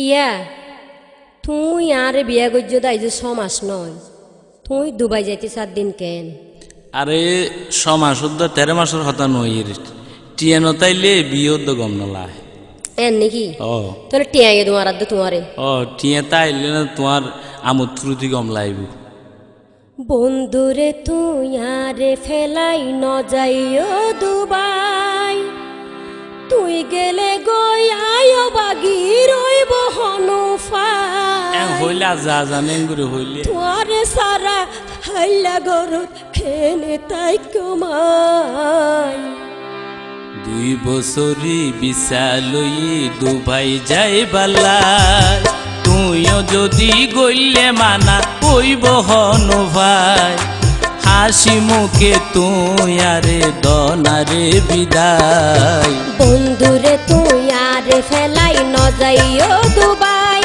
ইয়া তুই আর বিয়া গজ্য দাই যে 6 মাস নয়, তুই দুবাই যাইতে 7 দিন কেন? আরে 6 মাস 13 মাসের হতা নই টিয়ান তাইলে বিয়ে তো গম নলা এন নাকি? ও তাহলে টিয়া গে তোমার আদ তোমারে ও টিয়া তাইলে না তোমার আমোদ ফুর্তি গম লাইব। বন্ধুরে তুই আরে ফেলাই ন যাইও দুবাই, তুই গেলে গই আয়ো বাগি রইব হনুফাই। হইলা যা জানেন করে হইলে তোরে সারা হাইলা গরত খেনে তাই কমাই। 2 বছরই বিসা লই দুবাই যাই বালাই, তুইও যদি গইলে মানা কইব হনু ভাই। হাসি মুখে তুই আরে দনারে বিদায়। বন্ধুরে তুই আরে ফেলাই ন যাইও দুবাই,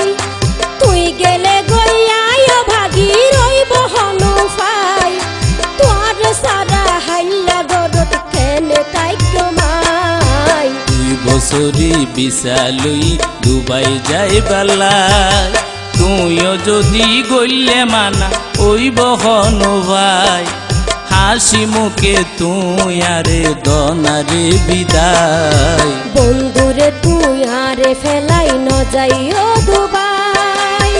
তুই গেলে গইয়ায়ো ভাগি রইব হনুফাই। তোর সারা হাইলা গরত খেনে তাই কমাই। 2 বছরই বিসা লই দুবাই যাই বালাই, তুইও যদি গইলে মানা ওইব হনু ভাই। হাসি মুখে তুই আরে দনারে বিদায়। বন্ধুরে তুই আরে ফেলাই ন যাইও দুবাই।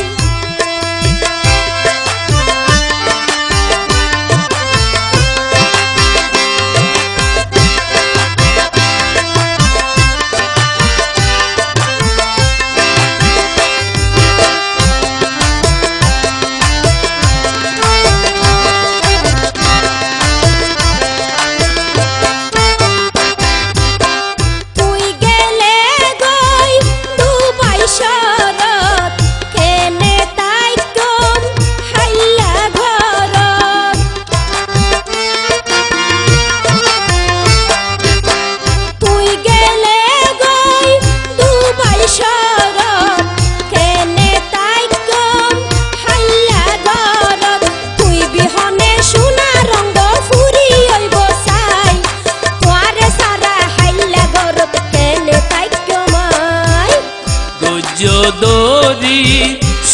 দরি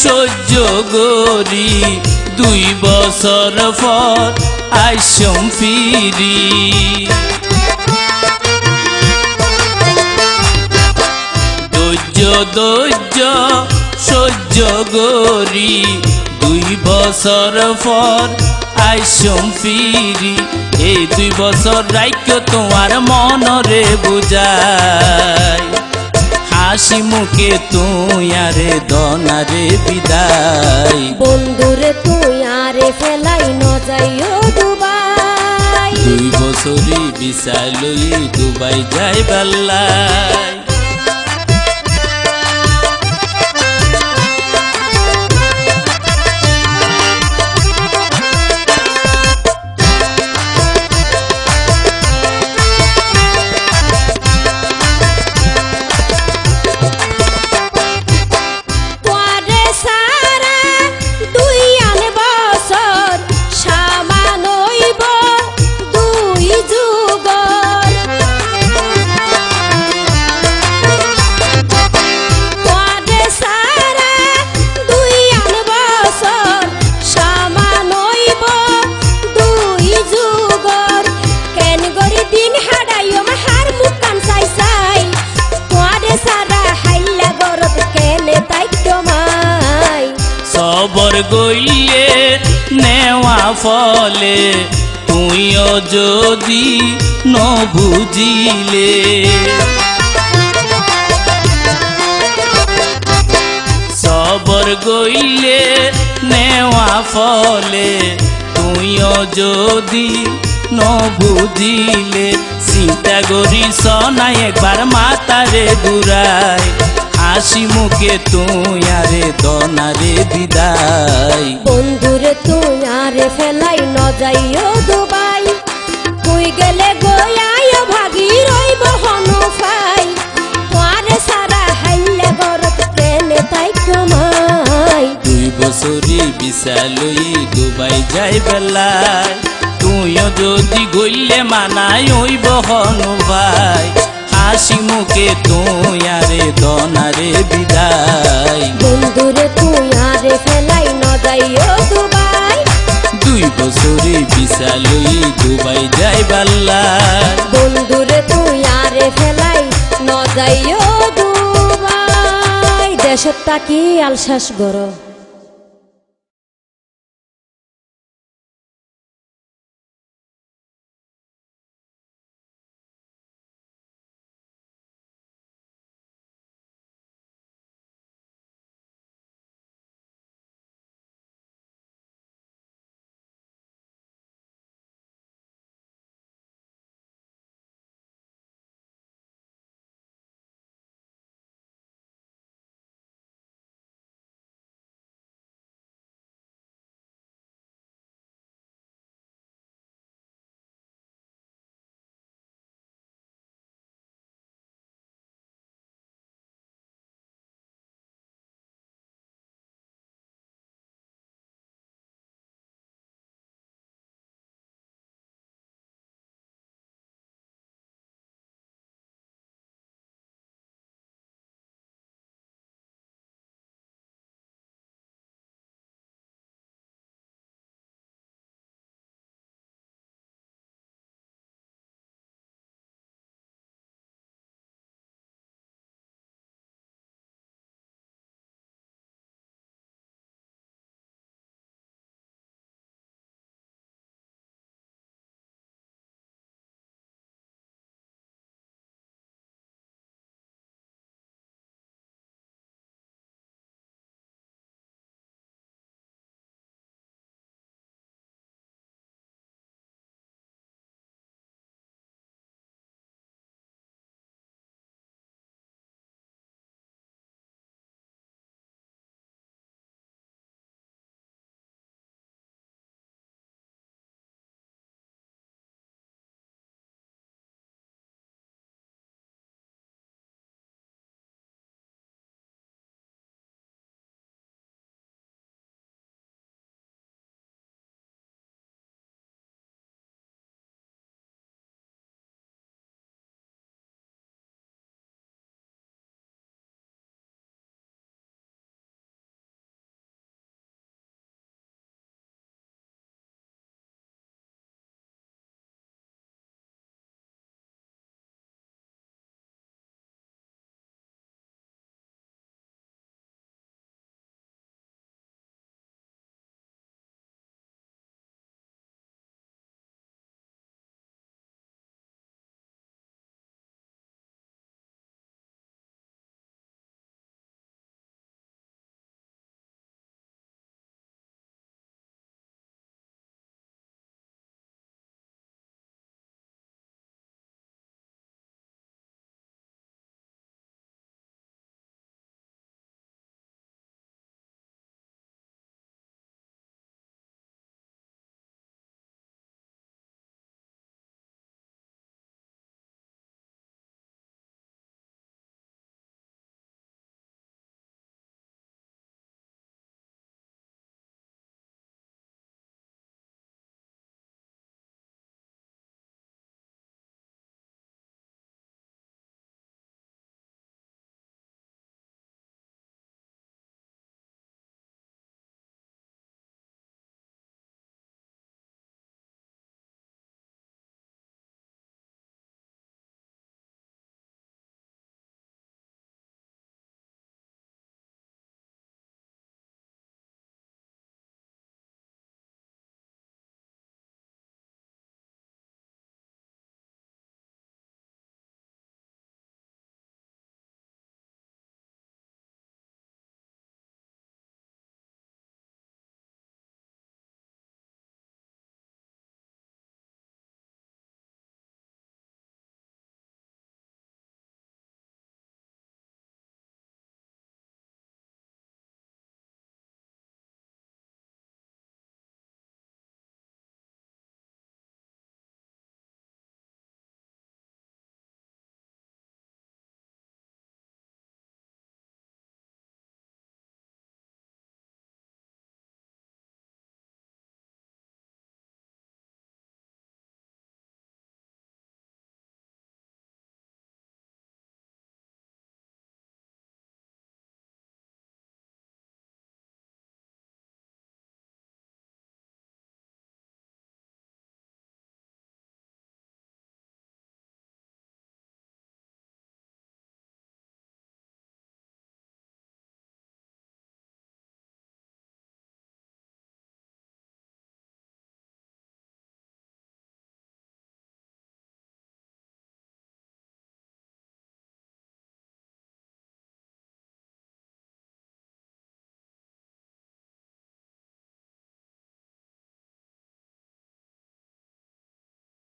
সহ্য গরি 2 বছর পর আইসম ফিরি। ধৈর্য সহ্য গরি 2 বছর পর আইসম ফিরি। এই 2 বছর রাইক্য তোমার মনরে বুঝাই। হাসি মুখে তুই আরে দনারে বিদায়। বন্ধুরে তুই আরে ফেলাই ন যাইও দুবাই। 2 বছরই বিসা লই দুবাই যাই বালাই। খবর গইলে নেওয়া ফলে তুইও যদি ন বুঝিলে। খবর গইলে নেওয়া ফলে তুইও যদি ন বুঝিলে। চিন্তা করিস না একবার মাতারে ঘুরাই। হাসি মুখে তুই আরে দনারে বিদায়। বন্ধুরে তুই আরে ফেলাই ন যাইও দুবাই, তুই গেলে গয়ায়ো ভাগি রইব হনুফাই। তোরে সারা হাইলে গরত কেনে তাই কমাই। 2 বছরই বিসা লই দুবাই যাই বেলায়, তুইও যদি গইলে মানাই ওইব হনু ভাই। হাসি মুখে তুই আরে দনারে বিদায়। বিশালই দুবাই যাই বেলায় বন্ধুরে তুই আরে ফেলাই ন যাইও দুবাই দেশত তাকি আলসাস গর